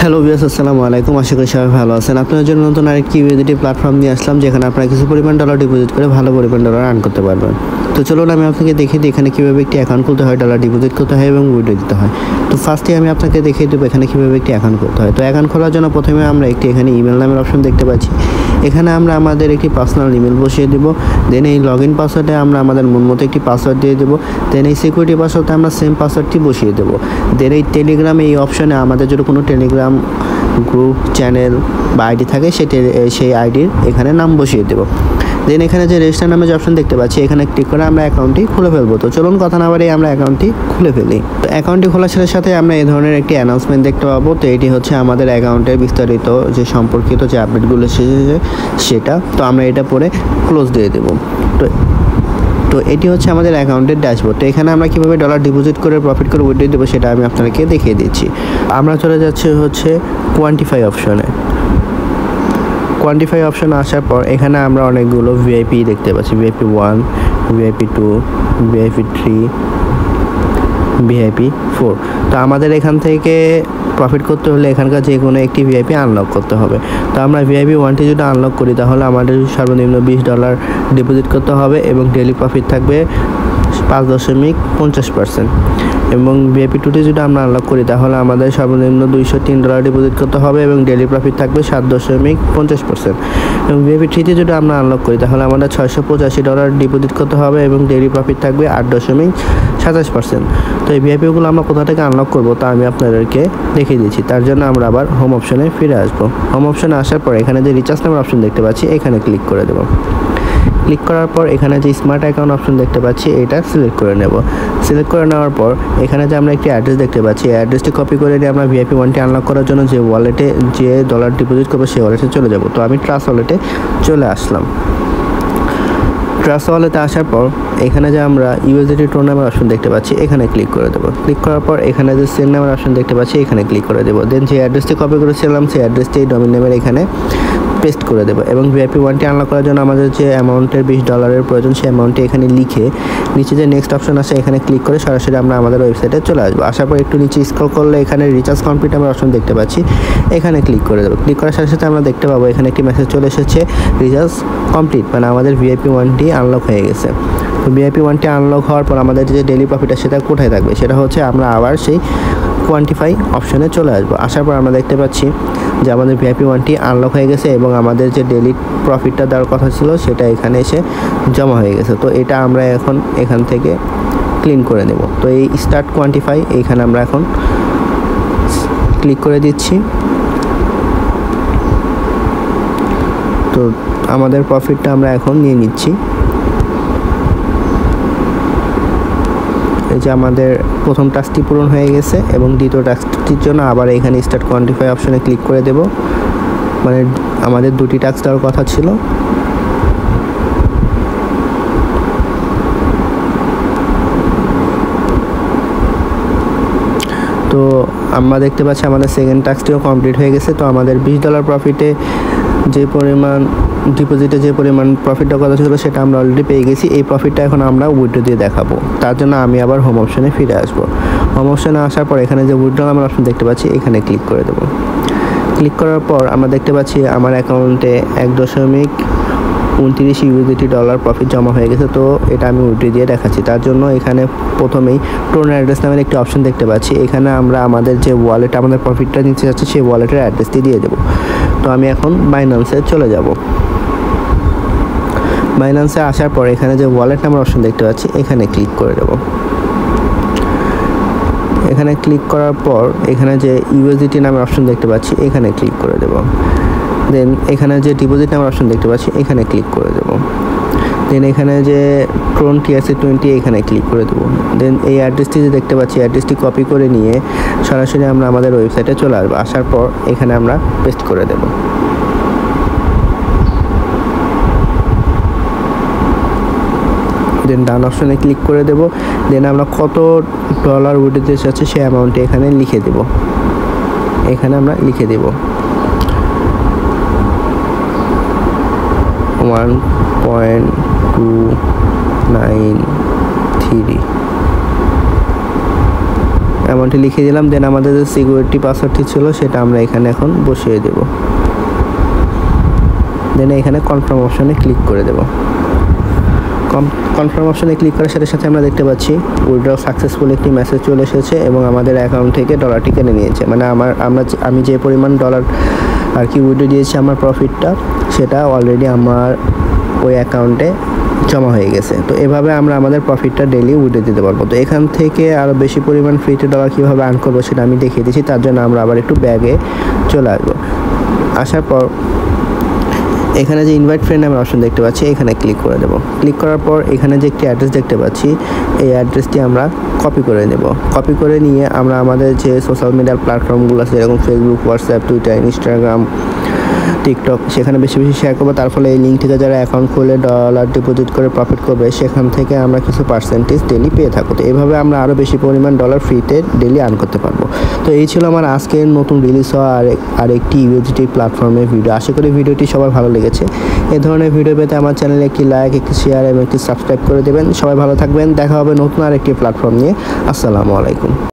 Hello viewers, আসসালামু আলাইকুম। আশা করি সবাই ভালো আছেন। আপনাদের জন্য নতুন আরেকটি ইউএসডিটি প্ল্যাটফর্ম নিয়ে আসলাম, যেখানে আপনারা কিছু পরিমাণ ডলার ডিপোজিট করে ভালো পরিমাণ ডলার আর্ন করতে পারবেন। তো চলুন আমি আপনাকে দেখিয়ে দিই এখানে কীভাবে একটি অ্যাকাউন্ট খুলতে হয়, ডলার ডিপোজিট করতে হয় এবং উইথড্র দিতে হয়। তো ফার্স্টে আমি আপনাকে দেখিয়ে দেবো এখানে কীভাবে একটি অ্যাকাউন্ট করতে হয়। তো অ্যাকাউন্ট খোলার জন্য প্রথমে আমরা একটি এখানে ইমেল নামের অপশন দেখতে পাচ্ছি। এখানে আমরা আমাদের একটি পার্সোনাল ইমেল বসিয়ে দেবো। দেন এই লগ ইন পাসওয়ার্ডে আমরা আমাদের মন মতো একটি পাসওয়ার্ড দিয়ে দেবো। দেন এই সিকিউরিটি পাসওয়ার্ডে আমরা সেম পাসওয়ার্ডটি বসিয়ে দেবো। দেন এই টেলিগ্রামে এই অপশনে আমাদের যদি কোনো টেলিগ্রাম গ্রুপ, চ্যানেল বা আইডি থাকে সেই আইডির এখানে নাম বসিয়ে দেবো। দেন এখানে যে রেজিস্টার নামে যে অপশন দেখতে পাচ্ছি এখানে ক্লিক করে আমরা অ্যাকাউন্টটি খুলে ফেলবো। তো চলুন কথা না বাড়িয়ে আমরা অ্যাকাউন্টটি খুলে ফেলি। তো অ্যাকাউন্টটি খোলার সাথে সাথে আমরা এই ধরনের একটি অ্যানাউন্সমেন্ট দেখতে পাবো। তো এটি হচ্ছে আমাদের অ্যাকাউন্টের বিস্তারিত যে সম্পর্কিত যে আপডেটগুলো এসেছে সেটা। তো আমরা এটা পরে ক্লোজ দিয়ে দেবো। তো এটি হচ্ছে আমাদের অ্যাকাউন্টের ড্যাশবোর্ড। তো এখানে আমরা কীভাবে ডলার ডিপোজিট করে প্রফিট করে উইথড্র দেবো সেটা আমি আপনাদেরকে দেখিয়ে দিচ্ছি। আমরা চলে যাচ্ছি হচ্ছে কোয়ান্টিফাই অপশনে। কোয়ান্টিফাই অপশন আসার পর এখানে আমরা অনেকগুলো ভিআইপি দেখতে পাচ্ছি, ভিআইপি 1, ভিআইপি 2, ভিআইপি 3, ভিআইপি 4। তো আমাদের এখান থেকে প্রফিট করতে হলে এখানকার যে কোনো একটি ভিআইপি আনলক করতে হবে। তো আমরা ভিআইপি 1টি যদি আনলক করি তাহলে আমাদের সর্বনিম্ন $20 ডিপোজিট করতে হবে এবং ডেইলি প্রফিট থাকবে 5.50%। এবং ভিআইপি 2টি যদি আমরা আনলক করি তাহলে আমাদের সর্বনিম্ন $203 ডিপোজিট করতে হবে এবং ডেইলি প্রফিট থাকবে 7.50%। এবং ভিআইপি 3তে যদি আমরা আনলক করি তাহলে আমাদের $685 ডিপোজিট করতে হবে এবং ডেইলি প্রফিট থাকবে 8.27%। তো এই ভিআইপিগুলো আমরা কোথা থেকে আনলক করবো তা আমি আপনাদেরকে দেখিয়ে দিচ্ছি। তার জন্য আমরা আবার হোম অপশনে ফিরে আসবো। হোম অপশনে আসার পর এখানে যে রিচার্জ নামের অপশন দেখতে পাচ্ছি এখানে ক্লিক করে দেবো। ক্লিক করার পর এখানে যে স্মার্ট অ্যাকাউন্ট অপশন দেখতে পাচ্ছি এটা সিলেক্ট করে নেব। সিলেক্ট করে নেওয়ার পর এখানে যে আমরা একটি অ্যাড্রেস দেখতে পাচ্ছি, এই অ্যাড্রেসটি কপি করে নিয়ে আমরা ভিআইপি 1টি আনলক করার জন্য যে ওয়ালেটে যে ডলার ডিপোজিট করবো সেই ওয়ালেটে চলে যাব। তো আমি ট্রাস্ট ওয়ালেটে চলে আসলাম। ট্রাস্ট ওয়ালেটে আসার পর এখানে যে আমরা ইউএসডিটি টোন নামের অপশন দেখতে পাচ্ছি এখানে ক্লিক করে দেবো। ক্লিক করার পর এখানে যে সেন্ড নামের অপশন দেখতে পাচ্ছি এখানে ক্লিক করে দেবো। দেন যে অ্যাড্রেসটি কপি করেছিলাম সেই অ্যাড্রেসটি ডোমেইন নেমের এখানে পেস্ট করে দেবো। এবং ভিআইপি 1টি আনলক করার জন্য আমাদের যে অ্যামাউন্টের $20 প্রয়োজন সেই অ্যামাউন্টটি এখানে লিখে নিচে যে নেক্সট অপশন আছে এখানে ক্লিক করে সরাসরি আমরা আমাদের ওয়েবসাইটে চলে আসবো। আসার পর একটু নিচে স্ক্রল করলে এখানে রিচার্জ কমপ্লিট নামের অপশন দেখতে পাচ্ছি এখানে ক্লিক করে দেবো। ক্লিক করার সাথে সাথে আমরা দেখতে পাবো এখানে একটি মেসেজ চলে এসেছে, রিচার্জ কমপ্লিট, মানে আমাদের ভিআইপি 1টি আনলক হয়ে গেছে। তো ভিআইপি 1টি আনলক হওয়ার পর আমাদের যে ডেইলি প্রফিট সেটা কোথায় থাকবে সেটা হচ্ছে আমরা আবার সেই কোয়ান্টিফাই অপশনে চলে আসবো। আসার পর আমরা দেখতে পাচ্ছি যে আমাদের ভিআইপি 1টি আনলক হয়ে গেছে এবং আমাদের যে ডেইলি প্রফিটটা দেওয়ার কথা ছিল সেটা এখানে এসে জমা হয়ে গেছে। তো এটা আমরা এখন এখান থেকে ক্লিন করে নেব। তো এই স্টার্ট কোয়ান্টিফাই এইখানে আমরা এখন ক্লিক করে দিচ্ছি। তো আমাদের প্রফিটটা আমরা এখন নিয়ে নিচ্ছি। এই যে আমাদের প্রথম টাস্কটি পূরণ হয়ে গেছে এবং দ্বিতীয় টাস্কটির জন্য আবার এখানে স্টার্ট কোয়ান্টিফাই অপশনে ক্লিক করে দেব। মানে আমাদের দুটি টাস্ক দেওয়ার কথা ছিল। তো আমরা দেখতে পাচ্ছি আমাদের সেকেন্ড টাস্কটিও কমপ্লিট হয়ে গেছে। তো আমাদের $20 প্রফিটে যে পরিমাণ ডিপোজিটে যে পরিমাণ প্রফিটটা কথা ছিল সেটা আমরা অলরেডি পেয়ে গেছি। এই প্রফিটটা এখন আমরা উইথড্র দিয়ে দেখাবো। তার জন্য আমি আবার হোম অপশনে ফিরে আসবো। হোম অপশনে আসার পর এখানে যে উইথড্র নামের অপশন দেখতে পাচ্ছি এখানে ক্লিক করে দেবো। ক্লিক করার পর আমরা দেখতে পাচ্ছি আমার অ্যাকাউন্টে 1.29 ইউএসডিটি ডলার প্রফিট জমা হয়ে গেছে। তো এটা আমি উইথড্র দিয়ে দেখাচ্ছি। তার জন্য এখানে প্রথমেই টোন অ্যাড্রেস নামের একটি অপশন দেখতে পাচ্ছি। এখানে আমরা আমাদের যে ওয়ালেট আমাদের প্রফিটটা নিতে যাচ্ছে সেই ওয়ালেটের অ্যাড্রেসটি দিয়ে দেবো। তো আমি এখন বাইন্যান্সে চলে যাব। বাইন্যান্সে আসার পর এখানে যে ওয়ালেট নামের অপশন দেখতে পাচ্ছি এখানে ক্লিক করে দেব। এখানে ক্লিক করার পর এখানে যে ইউএসডিটি নামের অপশন দেখতে পাচ্ছি এখানে ক্লিক করে দেব। দেন এখানে যে ডিপোজিট নামের অপশন দেখতে পাচ্ছি এখানে ক্লিক করে দেব। দেন এখানে যে ট্রন TRC20 এখানে ক্লিক করে দেবো। দেন এই অ্যাড্রেসটি যে দেখতে পাচ্ছি অ্যাড্রেসটি কপি করে নিয়ে সরাসরি আমরা আমাদের ওয়েবসাইটে চলে আসবো। আসার পর এখানে আমরা পেস্ট করে দেব। দেন ডান অপশনে ক্লিক করে দেব। দেন আমরা কত ডলার উইথড্র দিতে চাচ্ছি সেই অ্যামাউন্টটি এখানে লিখে দেব। এখানে আমরা লিখে দেব 1.293 অ্যামাউন্টটি লিখে দিলাম। দেন আমাদের যে সিকিউরিটি পাসওয়ার্ডটি ছিল সেটা আমরা এখানে এখন বসিয়ে দেব। দেন এখানে কনফার্ম অপশনে ক্লিক করে দেব। কনফার্ম অপশনে ক্লিক করার সাথে সাথে আমরা দেখতে পাচ্ছি উইথড্র সাকসেসফুল একটি মেসেজ চলে এসেছে এবং আমাদের অ্যাকাউন্ট থেকে ডলারটি কেটে নিয়েছে। মানে আমি যে পরিমাণ ডলার আর কি উইথড্র দিয়েছি আমার প্রফিটটা, সেটা অলরেডি আমার ওই অ্যাকাউন্টে জমা হয়ে গেছে। তো এভাবে আমরা আমাদের প্রফিটটা ডেইলি উইথড্র দিতে পারবো। তো এখান থেকে আরও বেশি পরিমাণ ফ্রিতে ডলার কীভাবে আর্ন করবো সেটা আমি দেখিয়ে দিচ্ছি। তার জন্য আমরা আবার একটু ব্যাগে চলে আসবো। আসার পর এখানে যে ইনভাইট ফ্রেন্ড নামের অপশন দেখতে পাচ্ছি, এখানে ক্লিক করে দেব। ক্লিক করার পর এখানে যে একটি অ্যাড্রেস দেখতে পাচ্ছি, এই অ্যাড্রেসটি আমরা কপি করে নেব। কপি করে নিয়ে আমরা আমাদের যে সোশ্যাল মিডিয়ার প্ল্যাটফর্মগুলো আছে, যেরকম Facebook, WhatsApp, Twitter, Instagram, TikTok, সেখানে বেশি বেশি শেয়ার করবো। তার ফলে এই লিঙ্ক থেকে যারা অ্যাকাউন্ট খুলে ডলার ডিপোজিট করে প্রফিট করবে, সেখান থেকে আমরা কিছু পার্সেন্টেজ ডেলি পেয়ে থাকবো। তো এভাবে আমরা আরও বেশি পরিমাণ ডলার ফ্রিতে ডেলি আর্ন করতে পারবো। তো এই ছিল আমার আজকের নতুন রিলিজ হওয়া আরেকটি ইউএসডি প্ল্যাটফর্মের ভিডিও। আশা করি ভিডিওটি সবার ভালো লেগেছে। এই ধরনের ভিডিও পেতে আমার চ্যানেলে একটি লাইক, একটি শেয়ার এবং একটি সাবস্ক্রাইব করে দেবেন। সবাই ভালো থাকবেন। দেখা হবে নতুন আরেকটি প্ল্যাটফর্ম নিয়ে। আসসালামু আলাইকুম।